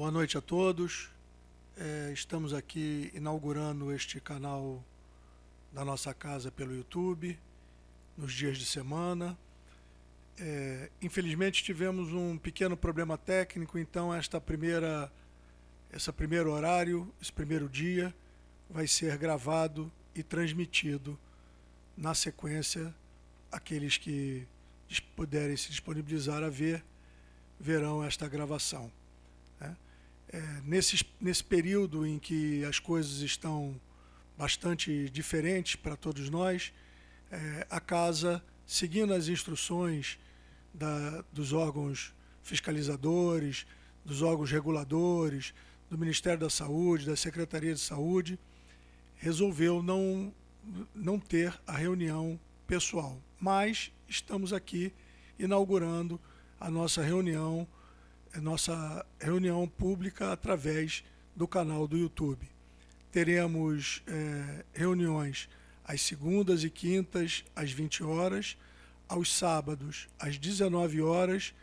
Boa noite a todos. Estamos aqui inaugurando este canal da nossa casa pelo YouTube, nos dias de semana. Infelizmente tivemos um pequeno problema técnico, então esse primeiro horário, esse primeiro dia, vai ser gravado e transmitido na sequência. Aqueles que puderem se disponibilizar a ver, verão esta gravação. Nesse período em que as coisas estão bastante diferentes para todos nós, a casa, seguindo as instruções dos órgãos fiscalizadores, dos órgãos reguladores, do Ministério da Saúde, da Secretaria de Saúde, resolveu não ter a reunião pessoal. Mas estamos aqui inaugurando a nossa reunião pública através do canal do YouTube. Teremos reuniões às segundas e quintas, às 20 horas, aos sábados, às 19 horas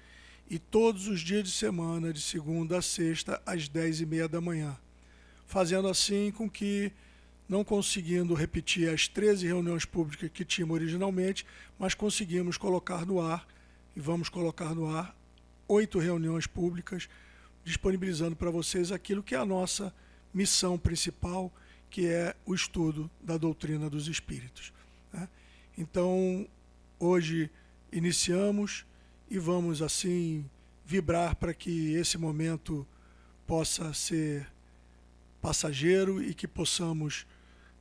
e todos os dias de semana, de segunda a sexta, às 10h30 da manhã. Fazendo assim com que, não conseguindo repetir as 13 reuniões públicas que tínhamos originalmente, mas conseguimos colocar no ar, e vamos colocar no ar, 8 reuniões públicas, disponibilizando para vocês aquilo que é a nossa missão principal, que é o estudo da doutrina dos Espíritos. Então, hoje iniciamos e vamos, assim, vibrar para que esse momento possa ser passageiro e que possamos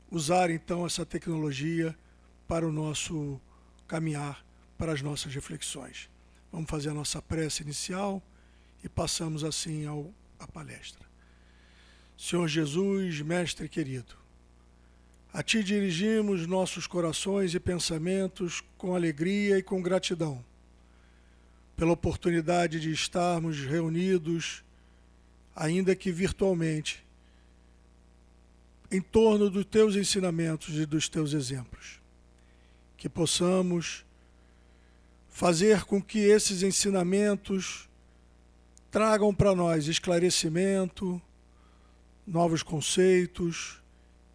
usar, então, essa tecnologia para o nosso caminhar, para as nossas reflexões. Vamos fazer a nossa prece inicial e passamos assim à palestra. Senhor Jesus, Mestre querido, a Ti dirigimos nossos corações e pensamentos com alegria e com gratidão, pela oportunidade de estarmos reunidos, ainda que virtualmente, em torno dos Teus ensinamentos e dos Teus exemplos. Que possamos fazer com que esses ensinamentos tragam para nós esclarecimento, novos conceitos,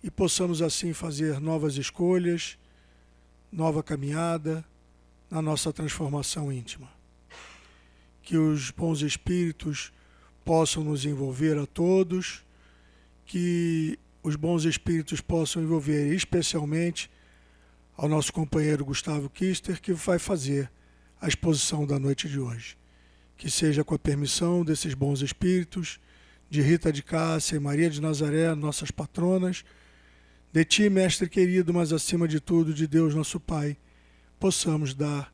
e possamos assim fazer novas escolhas, nova caminhada na nossa transformação íntima. Que os bons espíritos possam nos envolver a todos, que os bons espíritos possam envolver especialmente ao nosso companheiro Gustavo Kister, que vai fazer a exposição da noite de hoje. Que seja com a permissão desses bons espíritos, de Rita de Cássia e Maria de Nazaré, nossas patronas, de Ti, Mestre querido, mas acima de tudo, de Deus nosso Pai, possamos dar,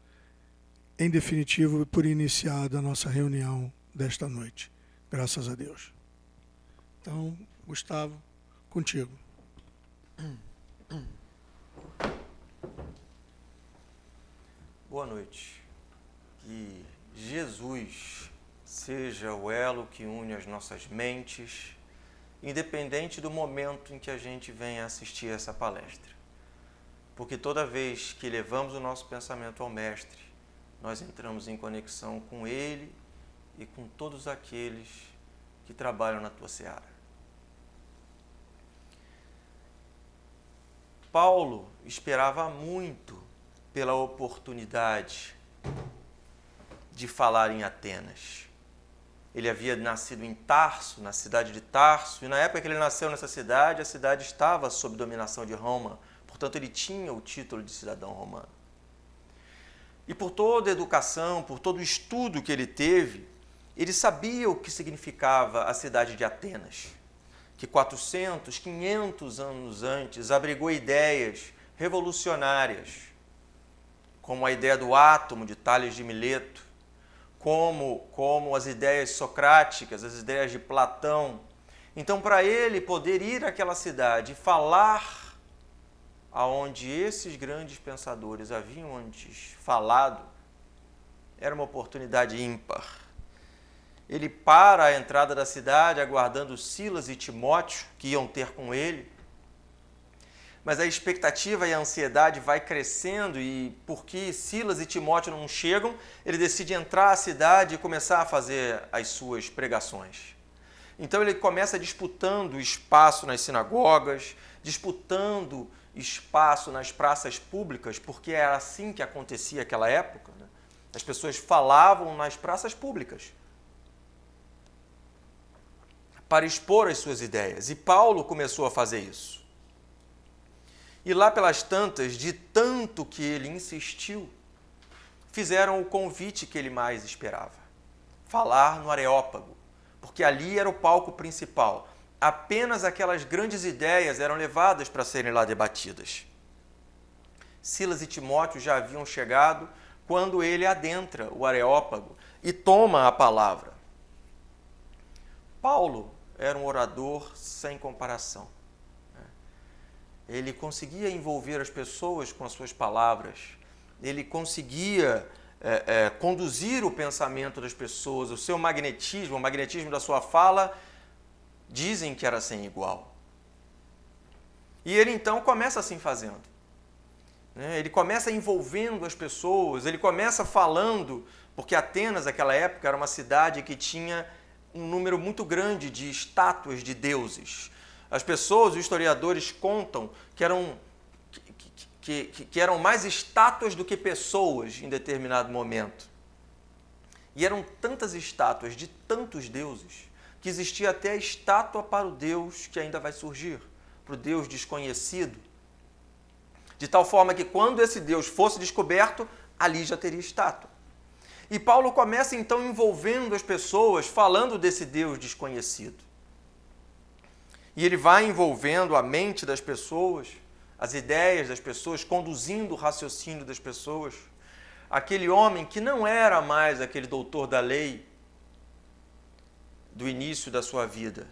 em definitivo, por iniciada a nossa reunião desta noite. Graças a Deus. Então, Gustavo, contigo. Boa noite. Que Jesus seja o elo que une as nossas mentes, independente do momento em que a gente venha assistir essa palestra. Porque toda vez que levamos o nosso pensamento ao Mestre, nós entramos em conexão com Ele e com todos aqueles que trabalham na tua seara. Paulo esperava muito pela oportunidade de falar em Atenas. Ele havia nascido em Tarso, na cidade de Tarso, e na época que ele nasceu nessa cidade, a cidade estava sob dominação de Roma, portanto ele tinha o título de cidadão romano. E por toda a educação, por todo o estudo que ele teve, ele sabia o que significava a cidade de Atenas, que 400, 500 anos antes abrigou ideias revolucionárias, como a ideia do átomo de Tales de Mileto, como as ideias socráticas, as ideias de Platão. Então, para ele poder ir àquela cidade e falar aonde esses grandes pensadores haviam antes falado, era uma oportunidade ímpar. Ele para a entrada da cidade, aguardando Silas e Timóteo, que iam ter com ele. Mas a expectativa e a ansiedade vai crescendo e porque Silas e Timóteo não chegam, ele decide entrar à cidade e começar a fazer as suas pregações. Então ele começa disputando espaço nas sinagogas, disputando espaço nas praças públicas, porque era assim que acontecia naquela época, né? As pessoas falavam nas praças públicas para expor as suas ideias. E Paulo começou a fazer isso. E lá pelas tantas, de tanto que ele insistiu, fizeram o convite que ele mais esperava: falar no Areópago, porque ali era o palco principal. Apenas aquelas grandes ideias eram levadas para serem lá debatidas. Silas e Timóteo já haviam chegado quando ele adentra o Areópago e toma a palavra. Paulo era um orador sem comparação. Ele conseguia envolver as pessoas com as suas palavras, ele conseguia conduzir o pensamento das pessoas, o seu magnetismo, o magnetismo da sua fala, dizem que era sem igual. E ele então começa assim fazendo. Ele começa envolvendo as pessoas, ele começa falando, porque Atenas, naquela época, era uma cidade que tinha um número muito grande de estátuas de deuses. As pessoas, os historiadores contam que eram mais estátuas do que pessoas em determinado momento. E eram tantas estátuas de tantos deuses que existia até a estátua para o Deus que ainda vai surgir, para o Deus desconhecido. De tal forma que quando esse Deus fosse descoberto, ali já teria estátua. E Paulo começa então envolvendo as pessoas, falando desse Deus desconhecido. E ele vai envolvendo a mente das pessoas, as ideias das pessoas, conduzindo o raciocínio das pessoas. Aquele homem que não era mais aquele doutor da lei do início da sua vida.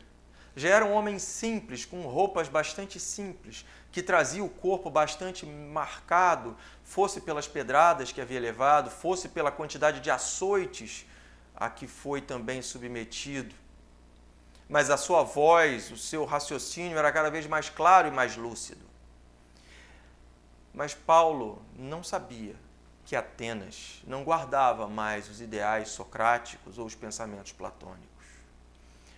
Já era um homem simples, com roupas bastante simples, que trazia o corpo bastante marcado, fosse pelas pedradas que havia levado, fosse pela quantidade de açoites a que foi também submetido. Mas a sua voz, o seu raciocínio era cada vez mais claro e mais lúcido. Mas Paulo não sabia que Atenas não guardava mais os ideais socráticos ou os pensamentos platônicos.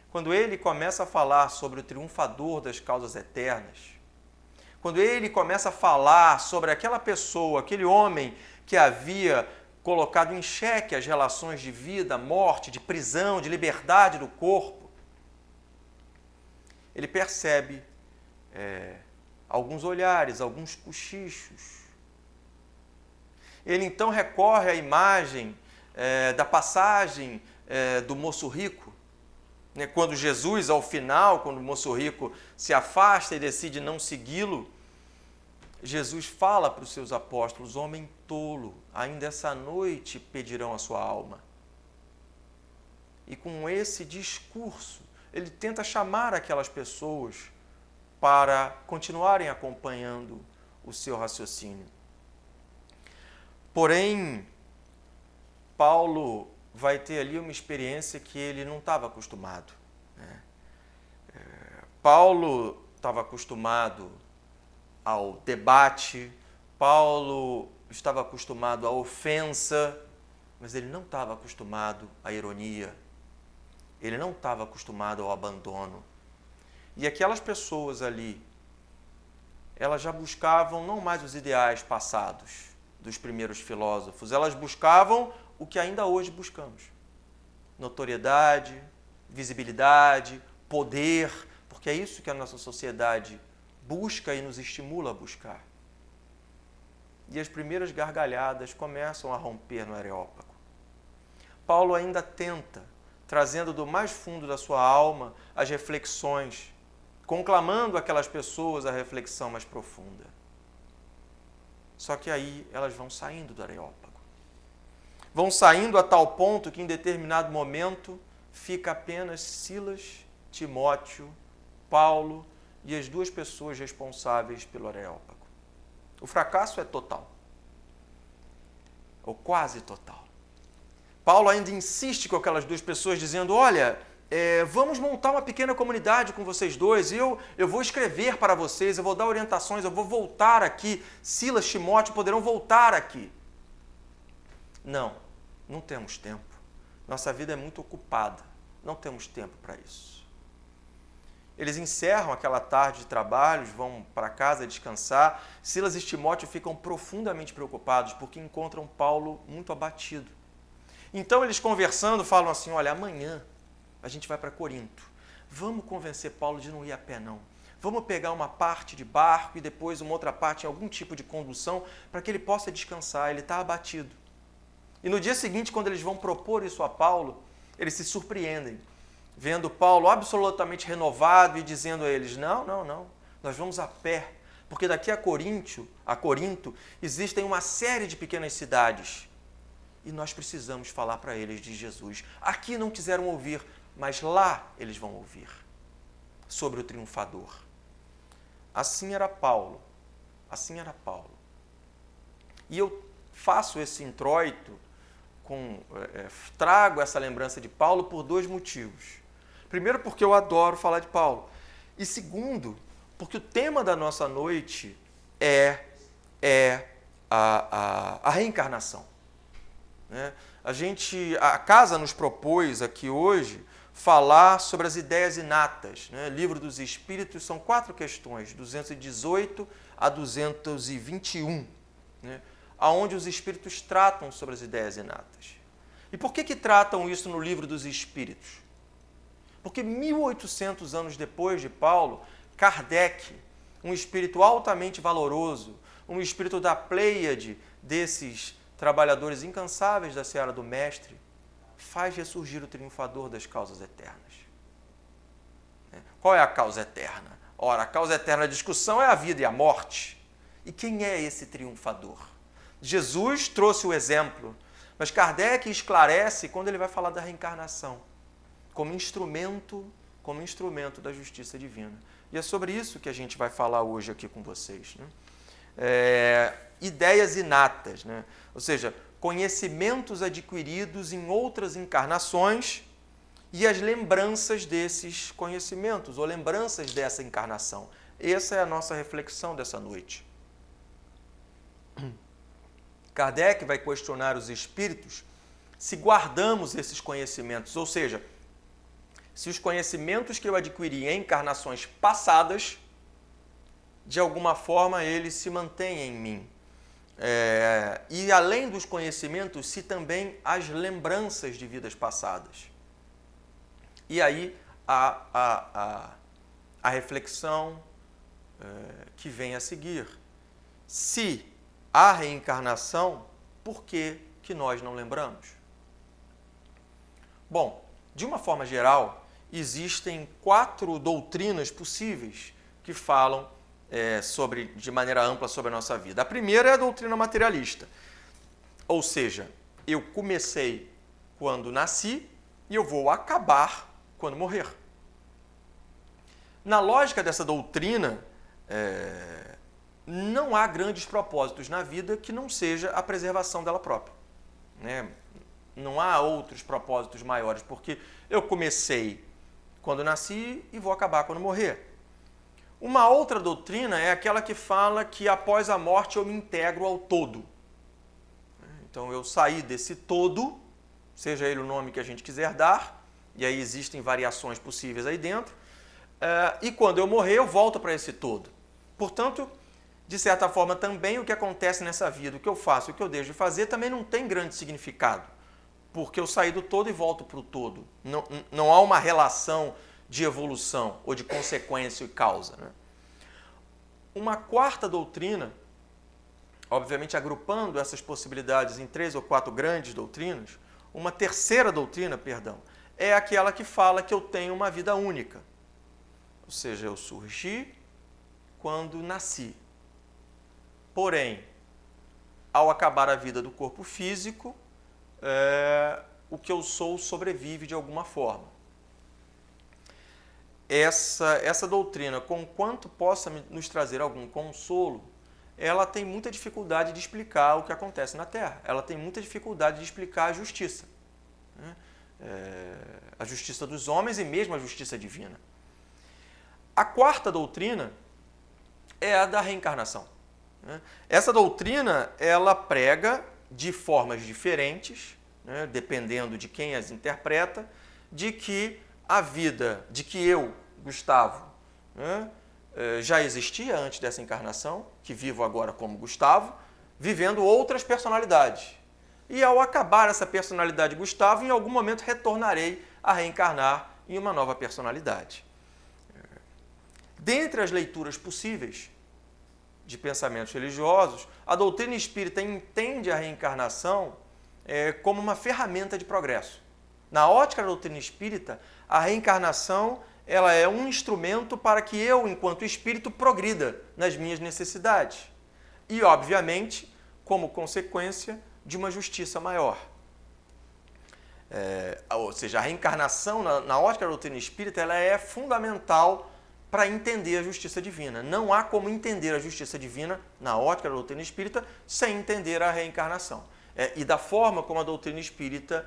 Quando ele começa a falar sobre o triunfador das causas eternas, quando ele começa a falar sobre aquela pessoa, aquele homem que havia colocado em xeque as relações de vida, morte, de prisão, de liberdade do corpo, ele percebe alguns olhares, alguns cochichos. Ele então recorre à imagem da passagem do moço rico, quando Jesus, ao final, quando o moço rico se afasta e decide não segui-lo, Jesus fala para os seus apóstolos: homem tolo, ainda essa noite pedirão a sua alma. E com esse discurso, ele tenta chamar aquelas pessoas para continuarem acompanhando o seu raciocínio. Porém, Paulo vai ter ali uma experiência que ele não estava acostumado. Paulo estava acostumado ao debate, Paulo estava acostumado à ofensa, mas ele não estava acostumado à ironia, ele não estava acostumado ao abandono. E aquelas pessoas ali, elas já buscavam não mais os ideais passados dos primeiros filósofos, elas buscavam o que ainda hoje buscamos: notoriedade, visibilidade, poder, porque é isso que a nossa sociedade busca e nos estimula a buscar. E as primeiras gargalhadas começam a romper no Areópago. Paulo ainda tenta, trazendo do mais fundo da sua alma as reflexões, conclamando aquelas pessoas à reflexão mais profunda. Só que aí elas vão saindo do Areópago. Vão saindo a tal ponto que em determinado momento fica apenas Silas, Timóteo, Paulo e as duas pessoas responsáveis pelo Areópago. O fracasso é total, ou quase total. Paulo ainda insiste com aquelas duas pessoas dizendo: olha, vamos montar uma pequena comunidade com vocês dois, eu vou escrever para vocês, eu vou dar orientações, eu vou voltar aqui, Silas, Timóteo poderão voltar aqui. Não temos tempo. Nossa vida é muito ocupada. Não temos tempo para isso. eles encerram aquela tarde de trabalhos, vão para casa descansar. Silas e Timóteo ficam profundamente preocupados porque encontram Paulo muito abatido. Então eles conversando falam assim, olha, amanhã a gente vai para Corinto. Vamos convencer Paulo de não ir a pé não. Vamos pegar uma parte de barco e depois uma outra parte em algum tipo de condução para que ele possa descansar, ele está abatido. E no dia seguinte, quando eles vão propor isso a Paulo, eles se surpreendem, vendo Paulo absolutamente renovado e dizendo a eles, não, nós vamos a pé, porque daqui a Corinto existem uma série de pequenas cidades e nós precisamos falar para eles de Jesus. Aqui não quiseram ouvir, mas lá eles vão ouvir sobre o triunfador. Assim era Paulo. E eu faço esse introito, trago essa lembrança de Paulo por dois motivos. Primeiro, porque eu adoro falar de Paulo. E segundo, porque o tema da nossa noite é a reencarnação. Né? A casa nos propôs aqui hoje falar sobre as ideias inatas. Né? Livro dos Espíritos são 4 questões, 218 a 221, né? Onde os Espíritos tratam sobre as ideias inatas. E por que tratam isso no Livro dos Espíritos? Porque 1800 anos depois de Paulo, Kardec, um espírito altamente valoroso, um espírito da Pleiade desses trabalhadores incansáveis da seara do Mestre, faz ressurgir o triunfador das causas eternas. Qual é a causa eterna? Ora, a causa eterna da discussão é a vida e a morte. E quem é esse triunfador? Jesus trouxe o exemplo, mas Kardec esclarece quando ele vai falar da reencarnação, como instrumento da justiça divina. E é sobre isso que a gente vai falar hoje aqui com vocês. Né? Ideias inatas, né? Ou seja, conhecimentos adquiridos em outras encarnações e as lembranças desses conhecimentos, ou lembranças dessa encarnação. Essa é a nossa reflexão dessa noite. Kardec vai questionar os espíritos se guardamos esses conhecimentos, ou seja, se os conhecimentos que eu adquiri em encarnações passadas, de alguma forma eles se mantêm em mim. E além dos conhecimentos, se também as lembranças de vidas passadas. E aí a reflexão que vem a seguir. Se há reencarnação, por que nós não lembramos? Bom, de uma forma geral, existem 4 doutrinas possíveis que falam de maneira ampla sobre a nossa vida. A primeira é a doutrina materialista, ou seja, eu comecei quando nasci e eu vou acabar quando morrer. Na lógica dessa doutrina, não há grandes propósitos na vida que não seja a preservação dela própria. Né? Não há outros propósitos maiores, porque eu comecei quando nasci e vou acabar quando morrer. Uma outra doutrina é aquela que fala que após a morte eu me integro ao todo. Então eu saí desse todo, seja ele o nome que a gente quiser dar, e aí existem variações possíveis aí dentro, e quando eu morrer eu volto para esse todo. Portanto, de certa forma também o que acontece nessa vida, o que eu faço, o que eu deixo de fazer, também não tem grande significado, porque eu saí do todo e volto para o todo. Não há uma relação de evolução ou de consequência e causa. Né? Uma quarta doutrina, obviamente agrupando essas possibilidades em 3 ou 4 grandes doutrinas, uma terceira doutrina, é aquela que fala que eu tenho uma vida única. Ou seja, eu surgi quando nasci. Porém, ao acabar a vida do corpo físico, o que eu sou sobrevive de alguma forma. Essa doutrina, conquanto possa nos trazer algum consolo, ela tem muita dificuldade de explicar o que acontece na Terra. Ela tem muita dificuldade de explicar a justiça. Né? A justiça dos homens e mesmo a justiça divina. A quarta doutrina é a da reencarnação. Né? Essa doutrina, ela prega de formas diferentes, né, dependendo de quem as interpreta, de que a vida, de que eu, Gustavo, né, já existia antes dessa encarnação, que vivo agora como Gustavo, vivendo outras personalidades. E ao acabar essa personalidade Gustavo, em algum momento retornarei a reencarnar em uma nova personalidade. Dentre as leituras possíveis de pensamentos religiosos, a doutrina espírita entende a reencarnação como uma ferramenta de progresso. Na ótica da doutrina espírita, a reencarnação ela é um instrumento para que eu, enquanto espírito, progrida nas minhas necessidades. E, obviamente, como consequência de uma justiça maior. Ou seja, a reencarnação, na ótica da doutrina espírita, ela é fundamental para entender a justiça divina. Não há como entender a justiça divina, na ótica da doutrina espírita, sem entender a reencarnação. E da forma como a doutrina espírita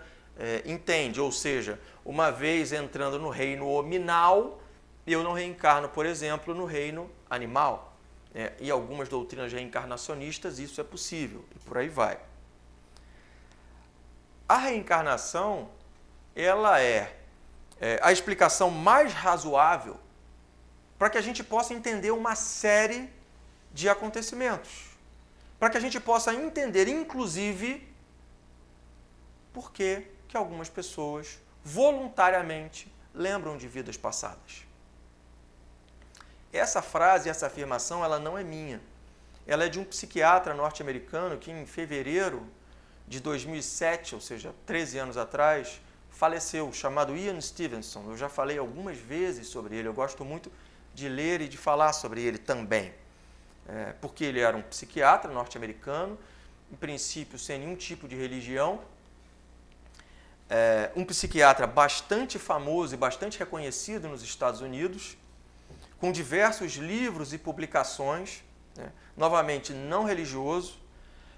entende, ou seja, uma vez entrando no reino hominal, eu não reencarno, por exemplo, no reino animal. E algumas doutrinas reencarnacionistas isso é possível, e por aí vai. A reencarnação, ela é a explicação mais razoável para que a gente possa entender uma série de acontecimentos. Para que a gente possa entender, inclusive, por que algumas pessoas voluntariamente lembram de vidas passadas. Essa frase, essa afirmação, ela não é minha. Ela é de um psiquiatra norte-americano que em fevereiro de 2007, ou seja, 13 anos atrás, faleceu, chamado Ian Stevenson. Eu já falei algumas vezes sobre ele, eu gosto muito de ler e de falar sobre ele também. Porque ele era um psiquiatra norte-americano, em princípio sem nenhum tipo de religião, um psiquiatra bastante famoso e bastante reconhecido nos Estados Unidos, com diversos livros e publicações, novamente não religioso,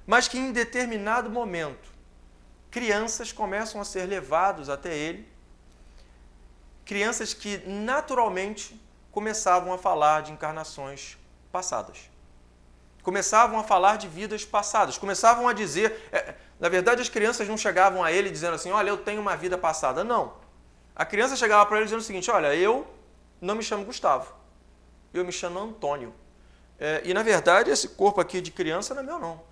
mas que em determinado momento crianças começam a ser levados até ele, crianças que naturalmente começavam a falar de encarnações passadas. Começavam a falar de vidas passadas, começavam a dizer... na verdade, as crianças não chegavam a ele dizendo assim, olha, eu tenho uma vida passada. Não. A criança chegava para ele dizendo o seguinte, olha, eu não me chamo Gustavo, eu me chamo Antônio. E, na verdade, esse corpo aqui de criança não é meu, não.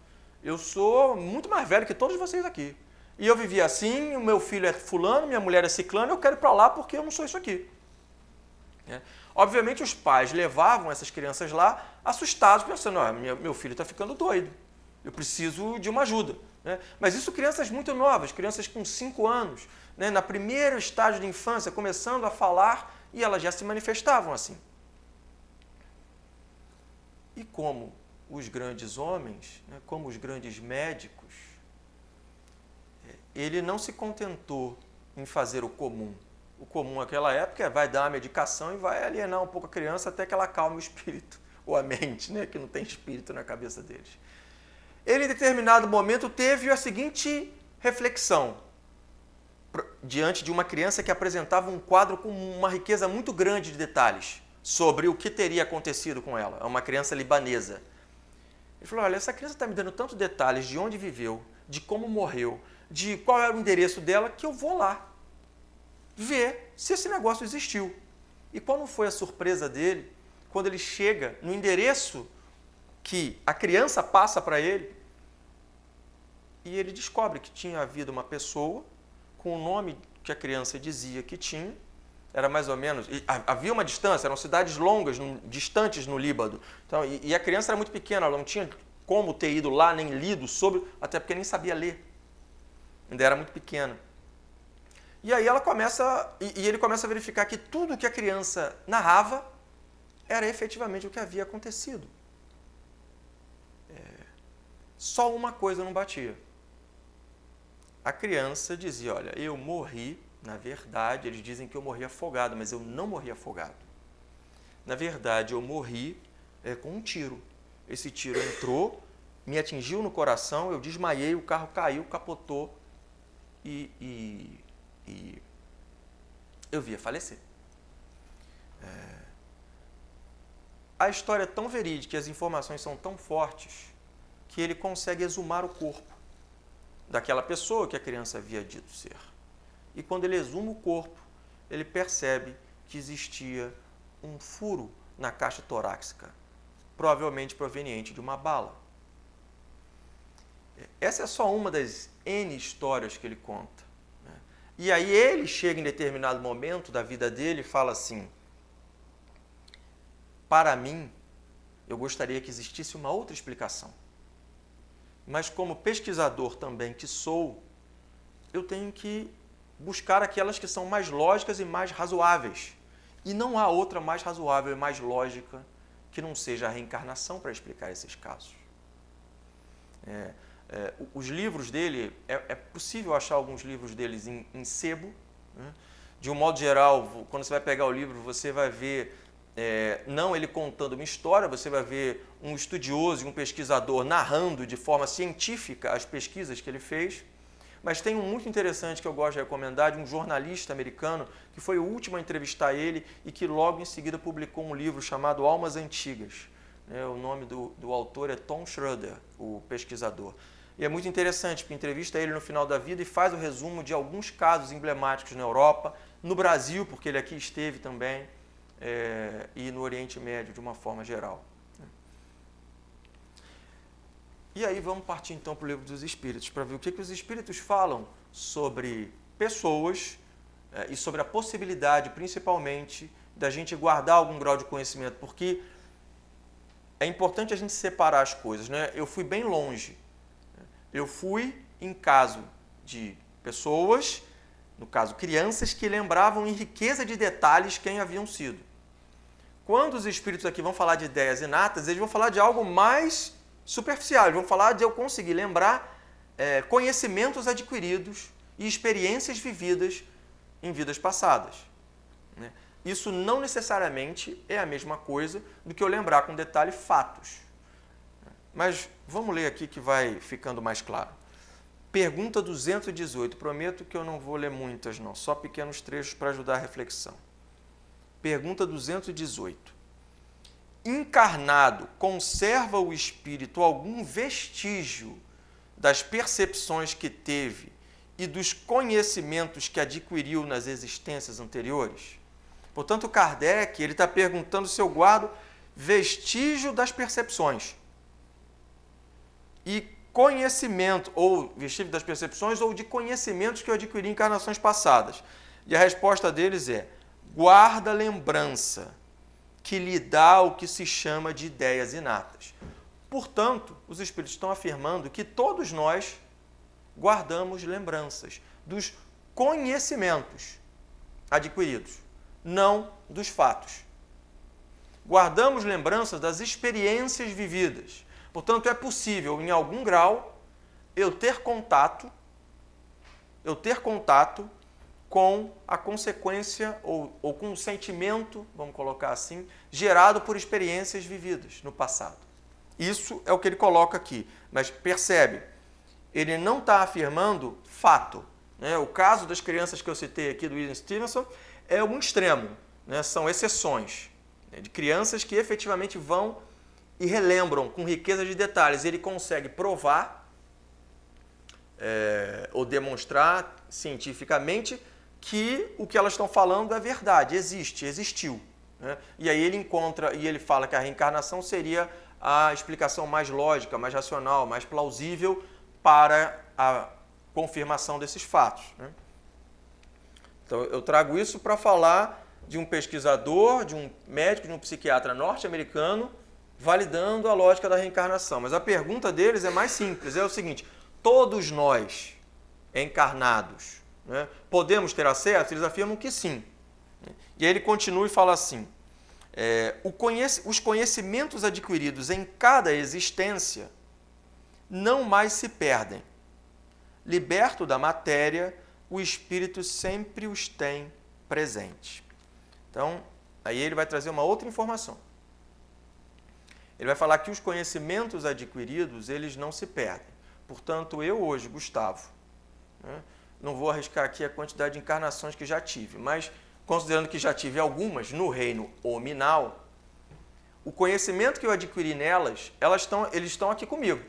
Eu sou muito mais velho que todos vocês aqui. E eu vivi assim, o meu filho é fulano, minha mulher é ciclano, eu quero ir para lá porque eu não sou isso aqui. Obviamente, os pais levavam essas crianças lá assustados, pensando, meu filho está ficando doido, eu preciso de uma ajuda. Mas isso crianças muito novas, crianças com 5 anos, na primeiro estágio de infância, começando a falar, e elas já se manifestavam assim. E como os grandes homens, como os grandes médicos, ele não se contentou em fazer o comum. O comum naquela época vai dar a medicação e vai alienar um pouco a criança até que ela acalme o espírito, ou a mente, que não tem espírito na cabeça deles. Ele, em determinado momento, teve a seguinte reflexão, diante de uma criança que apresentava um quadro com uma riqueza muito grande de detalhes sobre o que teria acontecido com ela. É uma criança libanesa. Ele falou, olha, essa criança está me dando tantos detalhes de onde viveu, de como morreu, de qual era o endereço dela, que eu vou lá ver se esse negócio existiu. E qual não foi a surpresa dele quando ele chega no endereço que a criança passa para ele e ele descobre que tinha havido uma pessoa com o nome que a criança dizia que tinha, era mais ou menos, havia uma distância, eram cidades longas, distantes no Líbano, então, e a criança era muito pequena, ela não tinha como ter ido lá nem lido sobre, até porque nem sabia ler, ainda era muito pequena. E aí ela começa, e ele começa a verificar que tudo que a criança narrava era efetivamente o que havia acontecido. Só uma coisa não batia. A criança dizia, olha, eu morri, na verdade, eles dizem que eu morri afogado, mas eu não morri afogado. Na verdade, eu morri com um tiro. Esse tiro entrou, me atingiu no coração, eu desmaiei, o carro caiu, capotou e eu via falecer. A história é tão verídica e as informações são tão fortes que ele consegue exumar o corpo daquela pessoa que a criança havia dito ser. E quando ele exuma o corpo, ele percebe que existia um furo na caixa torácica, provavelmente proveniente de uma bala. Essa é só uma das N histórias que ele conta. E aí ele chega em determinado momento da vida dele e fala assim: para mim, eu gostaria que existisse uma outra explicação. Mas como pesquisador também que sou, eu tenho que buscar aquelas que são mais lógicas e mais razoáveis. E não há outra mais razoável e mais lógica que não seja a reencarnação para explicar esses casos. Os livros dele, é possível achar alguns livros deles em sebo. Né? De um modo geral, quando você vai pegar o livro, você vai ver, não ele contando uma história, você vai ver um estudioso e um pesquisador narrando de forma científica as pesquisas que ele fez. Mas tem um muito interessante que eu gosto de recomendar, de um jornalista americano, que foi o último a entrevistar ele e que logo em seguida publicou um livro chamado Almas Antigas. O nome do autor é Tom Schroeder, o pesquisador. E é muito interessante, porque entrevista ele no final da vida e faz o resumo de alguns casos emblemáticos na Europa, no Brasil, porque ele aqui esteve também, e no Oriente Médio, de uma forma geral. E aí vamos partir então para o Livro dos Espíritos, para ver o que os Espíritos falam sobre pessoas e sobre a possibilidade, principalmente, da gente guardar algum grau de conhecimento, porque é importante a gente separar as coisas, né? Eu fui bem longe. Eu fui em caso de pessoas, no caso crianças, que lembravam em riqueza de detalhes quem haviam sido. Quando os Espíritos aqui vão falar de ideias inatas, eles vão falar de algo mais superficial, eles vão falar de eu conseguir lembrar conhecimentos adquiridos e experiências vividas em vidas passadas. Né? Isso não necessariamente é a mesma coisa do que eu lembrar com detalhe fatos. Mas vamos ler aqui que vai ficando mais claro. Pergunta 218. Prometo que eu não vou ler muitas, não. Só pequenos trechos para ajudar a reflexão. Pergunta 218. Encarnado, conserva o espírito algum vestígio das percepções que teve e dos conhecimentos que adquiriu nas existências anteriores? Portanto, Kardec está perguntando se eu guardo vestígio das percepções. E conhecimento, ou vestígio das percepções, ou de conhecimentos que eu adquiri em encarnações passadas. E a resposta deles é: guarda lembrança, que lhe dá o que se chama de ideias inatas. Portanto, os Espíritos estão afirmando que todos nós guardamos lembranças dos conhecimentos adquiridos, não dos fatos. Guardamos lembranças das experiências vividas. Portanto, é possível, em algum grau, eu ter contato com a consequência ou com o sentimento, vamos colocar assim, gerado por experiências vividas no passado. Isso é o que ele coloca aqui. Mas percebe, ele não está afirmando fato. Né? O caso das crianças que eu citei aqui do William Stevenson é um extremo, né? São exceções, né? De crianças que efetivamente vão e relembram com riqueza de detalhes. Ele consegue provar ou demonstrar cientificamente que o que elas estão falando é verdade, existiu. Né? E aí ele fala que a reencarnação seria a explicação mais lógica, mais racional, mais plausível para a confirmação desses fatos. Né? Então, eu trago isso para falar de um pesquisador, de um médico, de um psiquiatra norte-americano, validando a lógica da reencarnação. Mas a pergunta deles é mais simples, é o seguinte: todos nós, encarnados, né, podemos ter acesso? Eles afirmam que sim. E aí ele continua e fala assim: os conhecimentos adquiridos em cada existência não mais se perdem. Liberto da matéria, o espírito sempre os tem presentes. Então, aí ele vai trazer uma outra informação. Ele vai falar que os conhecimentos adquiridos, eles não se perdem. Portanto, eu hoje, Gustavo, né, não vou arriscar aqui a quantidade de encarnações que já tive, mas considerando que já tive algumas no reino hominal, o conhecimento que eu adquiri nelas, eles estão aqui comigo.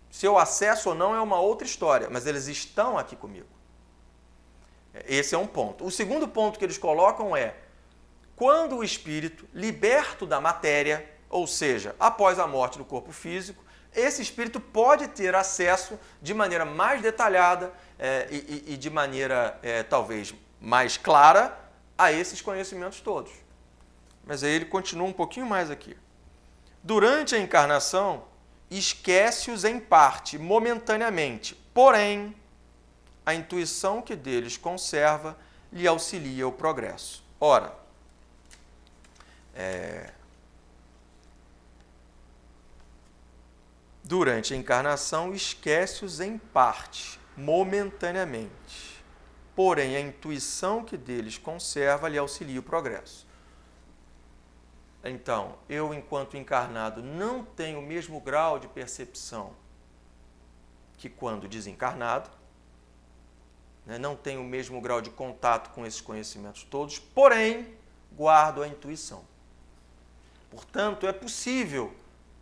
Se eu acesso ou não é uma outra história, mas eles estão aqui comigo. Esse é um ponto. O segundo ponto que eles colocam é: quando o espírito, liberto da matéria, ou seja, após a morte do corpo físico, esse espírito pode ter acesso de maneira mais detalhada e de maneira talvez mais clara a esses conhecimentos todos. Mas aí ele continua um pouquinho mais aqui. Durante a encarnação, esquece-os em parte, momentaneamente, porém, a intuição que deles conserva lhe auxilia o progresso. Ora, durante a encarnação, esquece-os em parte, momentaneamente, porém, a intuição que deles conserva lhe auxilia o progresso. Então, eu, enquanto encarnado, não tenho o mesmo grau de percepção que quando desencarnado, né? Não tenho o mesmo grau de contato com esses conhecimentos todos, porém, guardo a intuição. Portanto, é possível,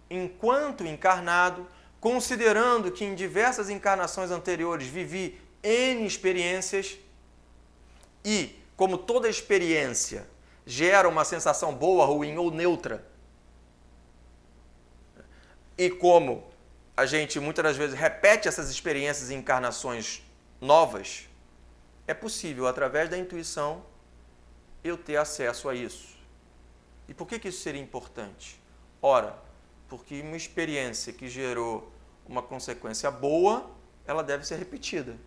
enquanto encarnado, considerando que em diversas encarnações anteriores vivi N experiências e, como toda experiência gera uma sensação boa, ruim ou neutra, e como a gente muitas das vezes repete essas experiências em encarnações novas, é possível, através da intuição, eu ter acesso a isso. E por que isso seria importante? Ora, porque uma experiência que gerou uma consequência boa, ela deve ser repetida.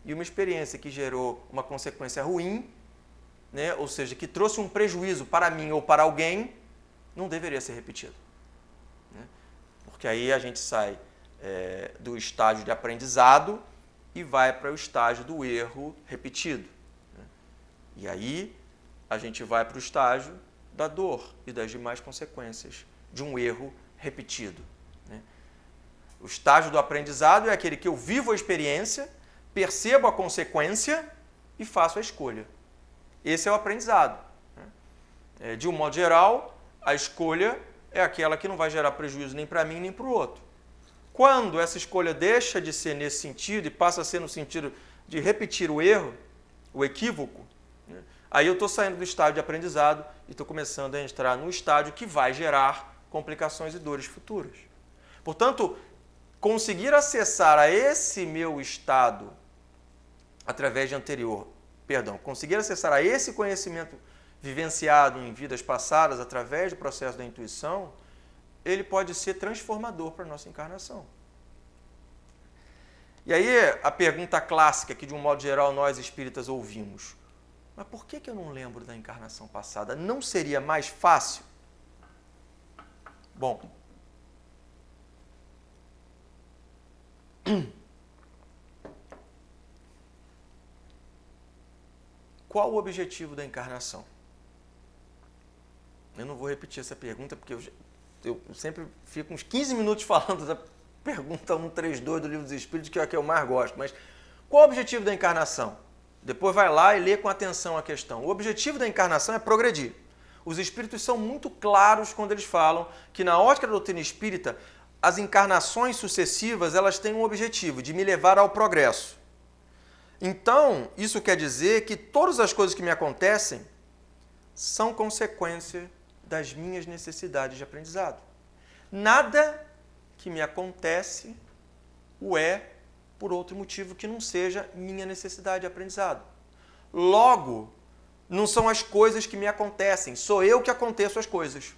E uma experiência que gerou uma consequência ruim, né, ou seja, que trouxe um prejuízo para mim ou para alguém, não deveria ser repetida. Né? Porque aí a gente sai do estágio de aprendizado e vai para o estágio do erro repetido. Né? E aí a gente vai para o estágio da dor e das demais consequências de um erro repetido. Né? O estágio do aprendizado é aquele que eu vivo a experiência, percebo a consequência e faço a escolha. Esse é o aprendizado. Né? De um modo geral, a escolha é aquela que não vai gerar prejuízo nem para mim nem para o outro. Quando essa escolha deixa de ser nesse sentido e passa a ser no sentido de repetir o erro, o equívoco, né? Aí eu estou saindo do estágio de aprendizado e estou começando a entrar no estágio que vai gerar complicações e dores futuras. Portanto, conseguir acessar a esse meu estado através de conseguir acessar a esse conhecimento vivenciado em vidas passadas através do processo da intuição, ele pode ser transformador para a nossa encarnação. E aí a pergunta clássica que, de um modo geral, nós espíritas ouvimos: mas por que eu não lembro da encarnação passada? Não seria mais fácil? Bom, qual o objetivo da encarnação? Eu não vou repetir essa pergunta porque eu sempre fico uns 15 minutos falando da pergunta 132 do Livro dos Espíritos, que é a que eu mais gosto. Mas qual o objetivo da encarnação? Depois vai lá e lê com atenção a questão. O objetivo da encarnação é progredir. Os espíritos são muito claros quando eles falam que, na ótica da doutrina espírita, as encarnações sucessivas elas têm um objetivo de me levar ao progresso. Então, isso quer dizer que todas as coisas que me acontecem são consequência das minhas necessidades de aprendizado. Nada que me acontece o é por outro motivo que não seja minha necessidade de aprendizado. Logo, não são as coisas que me acontecem, sou eu que aconteço as coisas.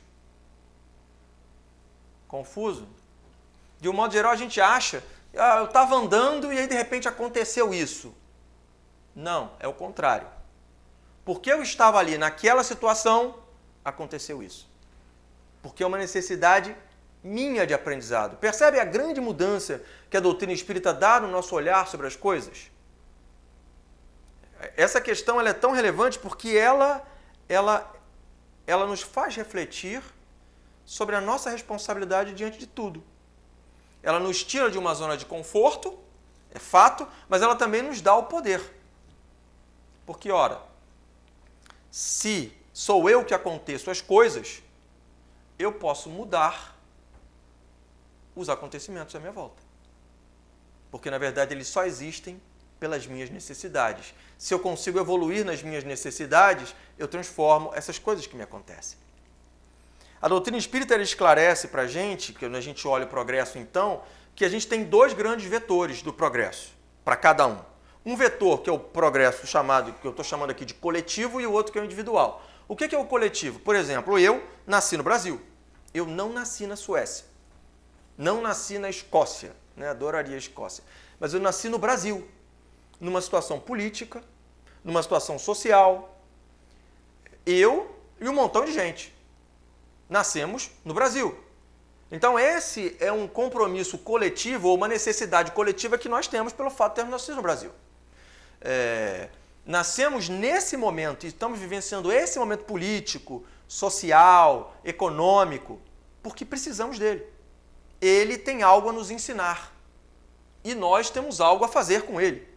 Confuso? De um modo geral, a gente acha, eu estava andando e aí de repente aconteceu isso. Não, é o contrário. Porque eu estava ali naquela situação, aconteceu isso. Porque é uma necessidade minha de aprendizado. Percebe a grande mudança que a doutrina espírita dá no nosso olhar sobre as coisas? Essa questão ela é tão relevante porque ela nos faz refletir sobre a nossa responsabilidade diante de tudo. Ela nos tira de uma zona de conforto, é fato, mas ela também nos dá o poder. Porque, ora, se sou eu que aconteço as coisas, eu posso mudar os acontecimentos à minha volta. Porque, na verdade, eles só existem pelas minhas necessidades. Se eu consigo evoluir nas minhas necessidades, eu transformo essas coisas que me acontecem. A doutrina espírita esclarece para a gente, quando a gente olha o progresso então, que a gente tem dois grandes vetores do progresso, para cada um. Um vetor que é o progresso chamado, que eu estou chamando aqui de coletivo, e o outro que é o individual. O que é o coletivo? Por exemplo, eu nasci no Brasil. Eu não nasci na Suécia. Não nasci na Escócia. Né? Adoraria a Escócia. Mas eu nasci no Brasil. Numa situação política, numa situação social. Eu e um montão de gente. Nascemos no Brasil. Então esse é um compromisso coletivo ou uma necessidade coletiva que nós temos pelo fato de termos nascido no Brasil. Nascemos nesse momento e estamos vivenciando esse momento político, social, econômico, porque precisamos dele. Ele tem algo a nos ensinar e nós temos algo a fazer com ele.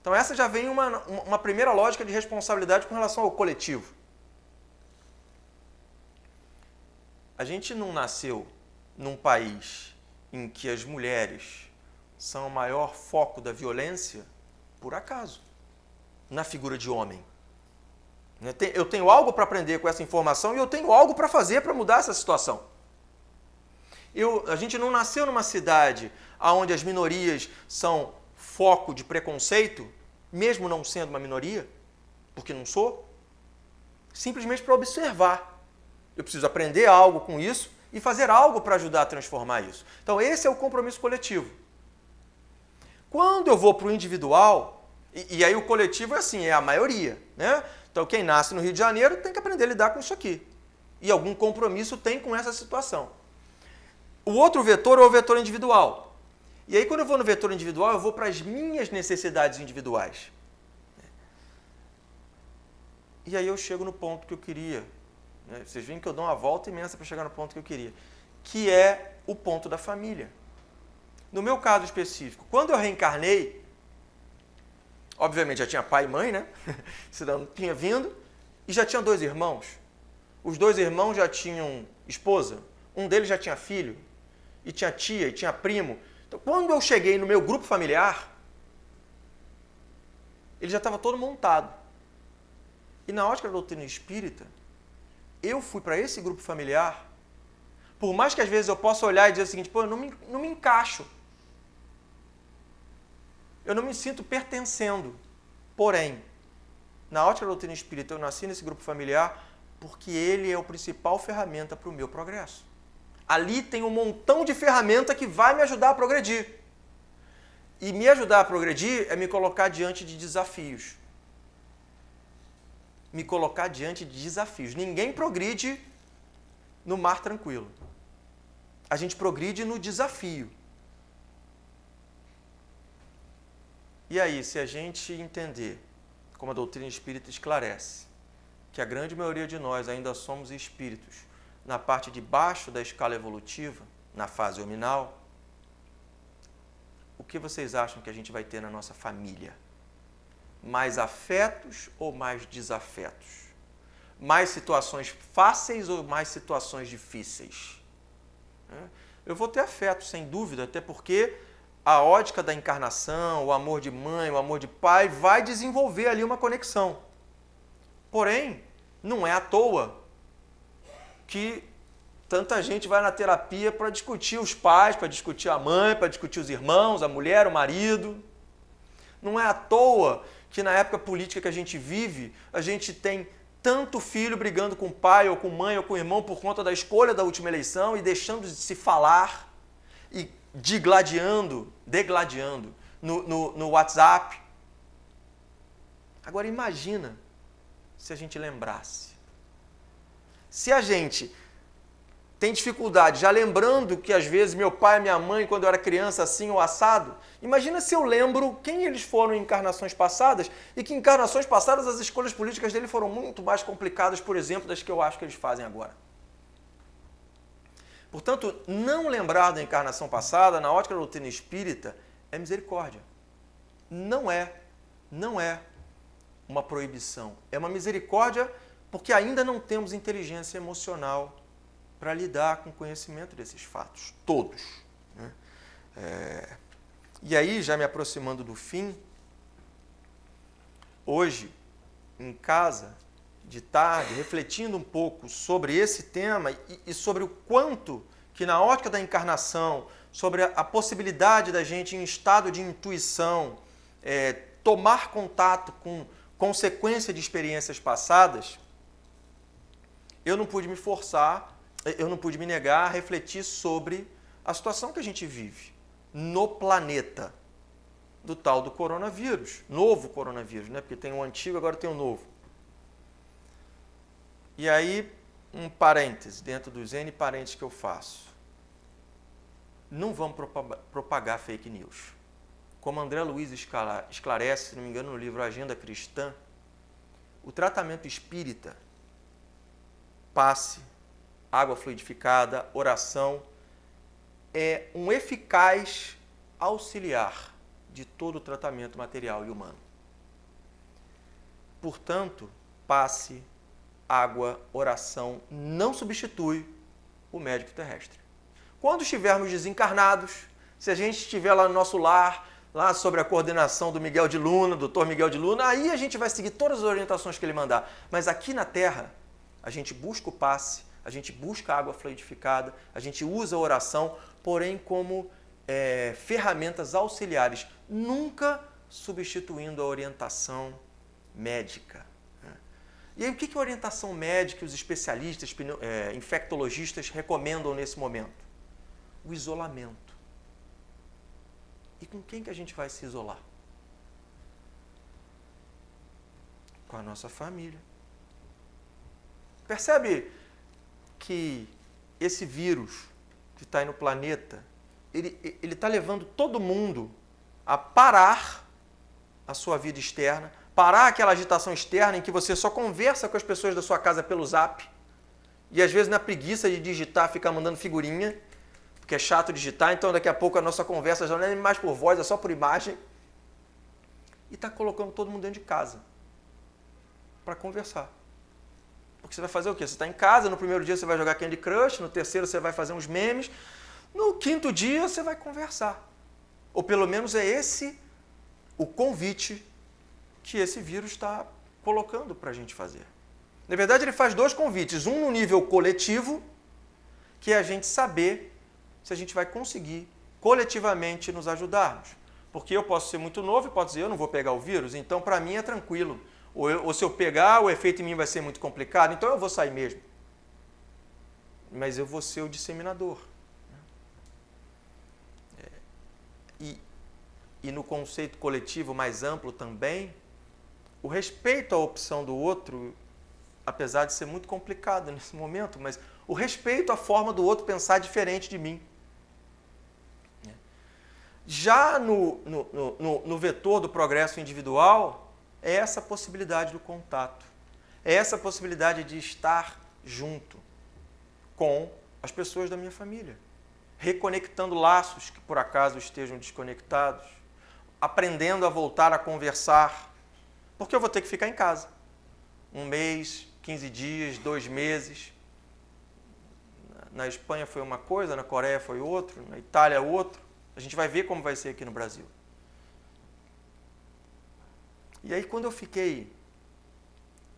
Então essa já vem uma primeira lógica de responsabilidade com relação ao coletivo. A gente não nasceu num país em que as mulheres são o maior foco da violência por acaso, na figura de homem. Eu tenho algo para aprender com essa informação e eu tenho algo para fazer para mudar essa situação. A gente não nasceu numa cidade onde as minorias são foco de preconceito, mesmo não sendo uma minoria, porque não sou, simplesmente para observar. Eu preciso aprender algo com isso e fazer algo para ajudar a transformar isso. Então esse é o compromisso coletivo. Quando eu vou para o individual, e aí o coletivo é assim, é a maioria, né? Então quem nasce no Rio de Janeiro tem que aprender a lidar com isso aqui. E algum compromisso tem com essa situação. O outro vetor é o vetor individual. E aí quando eu vou no vetor individual, eu vou para as minhas necessidades individuais. E aí eu chego no ponto que eu queria. Vocês veem que eu dou uma volta imensa para chegar no ponto que eu queria, que é o ponto da família. No meu caso específico, quando eu reencarnei, obviamente já tinha pai e mãe, né? Senão não tinha vindo, e já tinha 2 irmãos. Os 2 irmãos já tinham esposa, um deles já tinha filho, e tinha tia, e tinha primo. Então, quando eu cheguei no meu grupo familiar, ele já estava todo montado. E na ótica da doutrina espírita, eu fui para esse grupo familiar, por mais que às vezes eu possa olhar e dizer o seguinte, pô, eu não me encaixo. Eu não me sinto pertencendo. Porém, na ótica da doutrina espírita, eu nasci nesse grupo familiar porque ele é a principal ferramenta para o meu progresso. Ali tem um montão de ferramenta que vai me ajudar a progredir. E me ajudar a progredir é me colocar diante de desafios. Me colocar diante de desafios. Ninguém progride no mar tranquilo. A gente progride no desafio. E aí, se a gente entender, como a doutrina espírita esclarece, que a grande maioria de nós ainda somos espíritos na parte de baixo da escala evolutiva, na fase hominal, o que vocês acham que a gente vai ter na nossa família? Mais afetos ou mais desafetos? Mais situações fáceis ou mais situações difíceis? Eu vou ter afeto, sem dúvida, até porque a ótica da encarnação, o amor de mãe, o amor de pai, vai desenvolver ali uma conexão. Porém, não é à toa que tanta gente vai na terapia para discutir os pais, para discutir a mãe, para discutir os irmãos, a mulher, o marido. Não é à toa que na época política que a gente vive, a gente tem tanto filho brigando com o pai, ou com mãe, ou com o irmão por conta da escolha da última eleição e deixando de se falar e degladiando no WhatsApp. Agora imagina se a gente lembrasse. Se a gente tem dificuldade, já lembrando que às vezes meu pai e minha mãe, quando eu era criança, assim ou assado, imagina se eu lembro quem eles foram em encarnações passadas e que em encarnações passadas as escolhas políticas dele foram muito mais complicadas, por exemplo, das que eu acho que eles fazem agora. Portanto, não lembrar da encarnação passada, na ótica da doutrina espírita, é misericórdia. Não é uma proibição. É uma misericórdia porque ainda não temos inteligência emocional para lidar com o conhecimento desses fatos, todos. Né? E aí, já me aproximando do fim, hoje, em casa, de tarde, refletindo um pouco sobre esse tema e sobre o quanto que na ótica da encarnação, sobre a possibilidade da gente em estado de intuição tomar contato com consequência de experiências passadas, eu não pude me forçar, eu não pude me negar a refletir sobre a situação que a gente vive no planeta do tal do coronavírus, novo coronavírus, né? Porque tem o antigo, agora tem o novo. E aí, um parêntese, dentro dos N parênteses que eu faço. Não vamos propagar fake news. Como André Luiz esclarece, se não me engano, no livro Agenda Cristã, o tratamento espírita, passe, água fluidificada, oração, é um eficaz auxiliar de todo o tratamento material e humano. Portanto, passe, água, oração não substitui o médico terrestre. Quando estivermos desencarnados, se a gente estiver lá no nosso lar, lá sobre a coordenação do Miguel de Luna, doutor Miguel de Luna, aí a gente vai seguir todas as orientações que ele mandar. Mas aqui na Terra, a gente busca o passe, a gente busca a água fluidificada, a gente usa a oração, porém como ferramentas auxiliares, nunca substituindo a orientação médica. E aí, o que a orientação médica e os especialistas, infectologistas recomendam nesse momento? O isolamento. E com quem que a gente vai se isolar? Com a nossa família. Percebe que esse vírus que está aí no planeta, ele está levando todo mundo a parar a sua vida externa, parar aquela agitação externa em que você só conversa com as pessoas da sua casa pelo Zap e às vezes na preguiça de digitar, ficar mandando figurinha, porque é chato digitar, então daqui a pouco a nossa conversa já não é mais por voz, é só por imagem. E está colocando todo mundo dentro de casa para conversar. Porque você vai fazer o quê? Você está em casa, no primeiro dia você vai jogar Candy Crush, no terceiro você vai fazer uns memes, no quinto dia você vai conversar. Ou pelo menos é esse o convite que esse vírus está colocando para a gente fazer. Na verdade, ele faz dois convites. Um no nível coletivo, que é a gente saber se a gente vai conseguir coletivamente nos ajudarmos. Porque eu posso ser muito novo e posso dizer, eu não vou pegar o vírus, então para mim é tranquilo. Ou se eu pegar, o efeito em mim vai ser muito complicado, então eu vou sair mesmo. Mas eu vou ser o disseminador. E no conceito coletivo mais amplo também, o respeito à opção do outro, apesar de ser muito complicado nesse momento, mas o respeito à forma do outro pensar diferente de mim. Já no vetor do progresso individual, é essa possibilidade do contato, é essa possibilidade de estar junto com as pessoas da minha família, reconectando laços que por acaso estejam desconectados, aprendendo a voltar a conversar, porque eu vou ter que ficar em casa. 1 mês, 15 dias, 2 meses. Na Espanha foi uma coisa, na Coreia foi outro, na Itália outro. A gente vai ver como vai ser aqui no Brasil. E aí quando eu fiquei,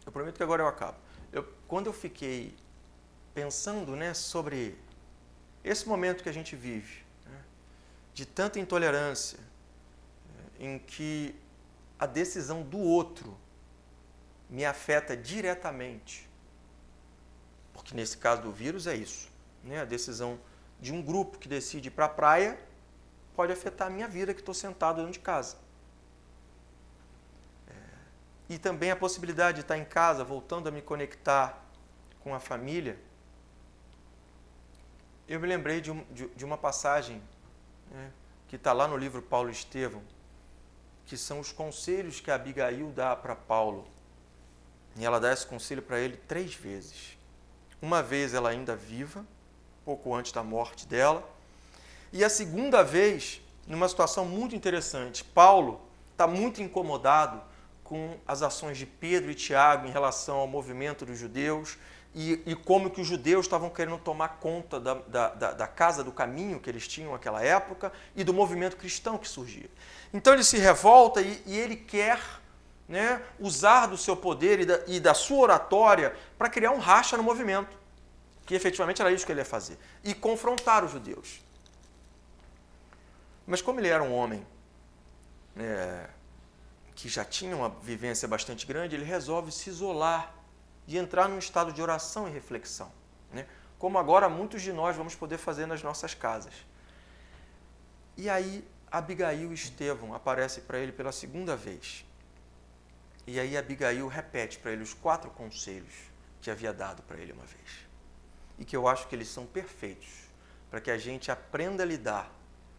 eu prometo que agora eu acabo, quando eu fiquei pensando sobre esse momento que a gente vive, de tanta intolerância, em que a decisão do outro me afeta diretamente, porque nesse caso do vírus é isso, a decisão de um grupo que decide ir para a praia pode afetar a minha vida que estou sentado dentro de casa. E também a possibilidade de estar em casa, voltando a me conectar com a família. Eu me lembrei de uma passagem que está lá no livro Paulo e Estevão, que são os conselhos que a Abigail dá para Paulo. E ela dá esse conselho para ele 3 vezes. Uma vez ela ainda viva, pouco antes da morte dela. E a segunda vez, numa situação muito interessante. Paulo está muito incomodado com as ações de Pedro e Tiago em relação ao movimento dos judeus e como que os judeus estavam querendo tomar conta da casa do caminho que eles tinham naquela época e do movimento cristão que surgia. Então ele se revolta e ele quer né, usar do seu poder e da sua oratória para criar um racha no movimento, que efetivamente era isso que ele ia fazer, e confrontar os judeus. Mas como ele era um homem que já tinha uma vivência bastante grande, ele resolve se isolar e entrar num estado de oração e reflexão, né? Como agora muitos de nós vamos poder fazer nas nossas casas. E aí Abigail e Estevão aparecem para ele pela segunda vez. E aí Abigail repete para ele os 4 conselhos que havia dado para ele uma vez. E que eu acho que eles são perfeitos para que a gente aprenda a lidar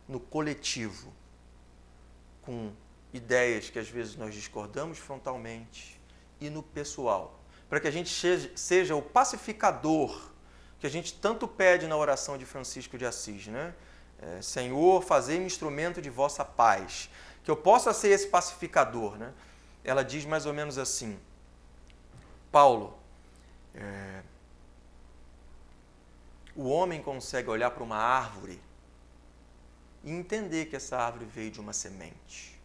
no coletivo com ideias que às vezes nós discordamos frontalmente e no pessoal. Para que a gente seja o pacificador que a gente tanto pede na oração de Francisco de Assis, né? Senhor, fazei-me instrumento de vossa paz. Que eu possa ser esse pacificador, né? Ela diz mais ou menos assim, Paulo, o homem consegue olhar para uma árvore e entender que essa árvore veio de uma semente.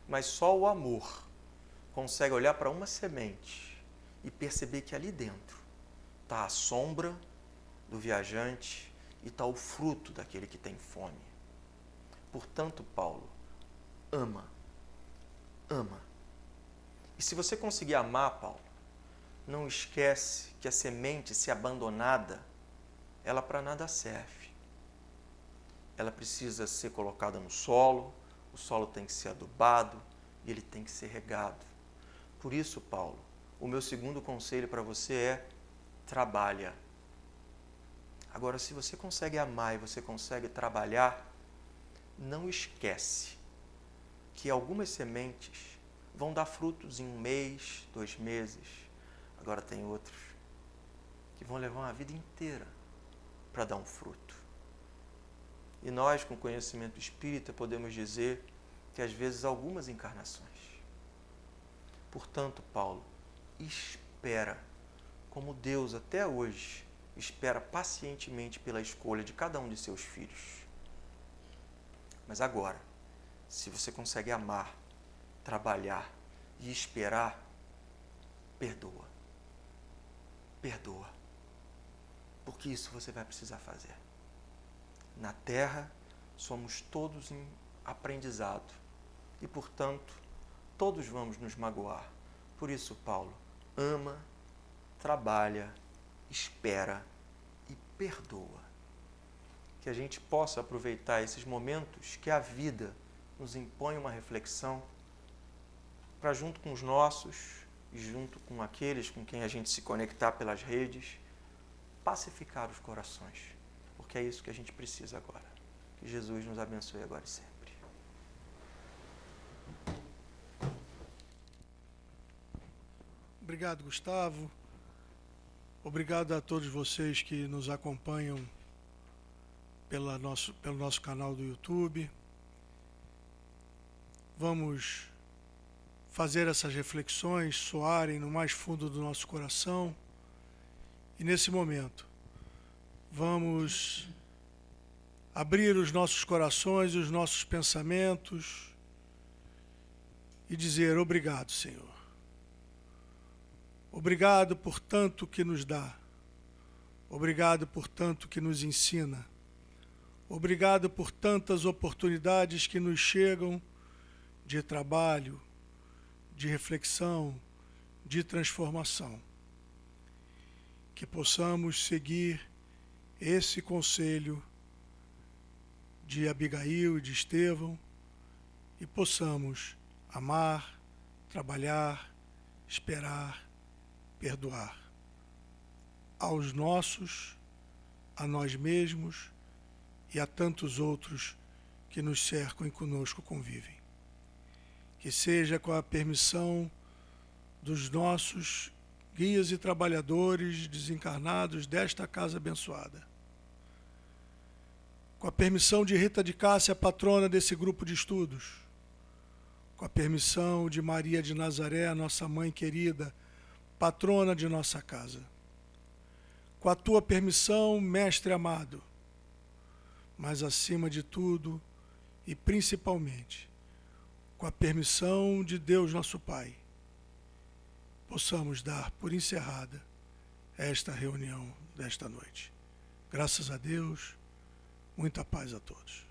Mas só o amor consegue olhar para uma semente e perceber que ali dentro está a sombra do viajante e está o fruto daquele que tem fome. Portanto, Paulo, ama. Ama. E se você conseguir amar, Paulo, não esquece que a semente, se abandonada, ela para nada serve. Ela precisa ser colocada no solo, o solo tem que ser adubado e ele tem que ser regado. Por isso, Paulo, o meu segundo conselho para você é: trabalha. Agora, se você consegue amar e você consegue trabalhar, não esquece que algumas sementes vão dar frutos em 1 mês, 2 meses. Agora tem outros que vão levar uma vida inteira para dar um fruto. E nós, com conhecimento espírita, podemos dizer que às vezes algumas encarnações. Portanto, Paulo, espera, como Deus até hoje espera pacientemente pela escolha de cada um de seus filhos. Mas agora, se você consegue amar, trabalhar e esperar, perdoa. Perdoa. Porque isso você vai precisar fazer. Na Terra, somos todos em aprendizado e, portanto, todos vamos nos magoar. Por isso, Paulo, ama, trabalha, espera e perdoa. Que a gente possa aproveitar esses momentos que a vida nos impõe uma reflexão para, junto com os nossos e junto com aqueles com quem a gente se conectar pelas redes, pacificar os corações. Porque é isso que a gente precisa agora. Que Jesus nos abençoe agora e sempre. Obrigado, Gustavo. Obrigado a todos vocês que nos acompanham pelo nosso canal do YouTube. Vamos fazer essas reflexões soarem no mais fundo do nosso coração. E nesse momento, vamos abrir os nossos corações e os nossos pensamentos e dizer: obrigado, Senhor. Obrigado por tanto que nos dá. Obrigado por tanto que nos ensina. Obrigado por tantas oportunidades que nos chegam de trabalho, de reflexão, de transformação. Que possamos seguir esse conselho de Abigail e de Estevão e possamos amar, trabalhar, esperar, perdoar aos nossos, a nós mesmos e a tantos outros que nos cercam e conosco convivem. Que seja com a permissão dos nossos guias e trabalhadores desencarnados desta casa abençoada. Com a permissão de Rita de Cássia, patrona desse grupo de estudos. Com a permissão de Maria de Nazaré, nossa mãe querida, patrona de nossa casa. Com a tua permissão, mestre amado, mas acima de tudo e principalmente, com a permissão de Deus nosso Pai, possamos dar por encerrada esta reunião desta noite. Graças a Deus, muita paz a todos.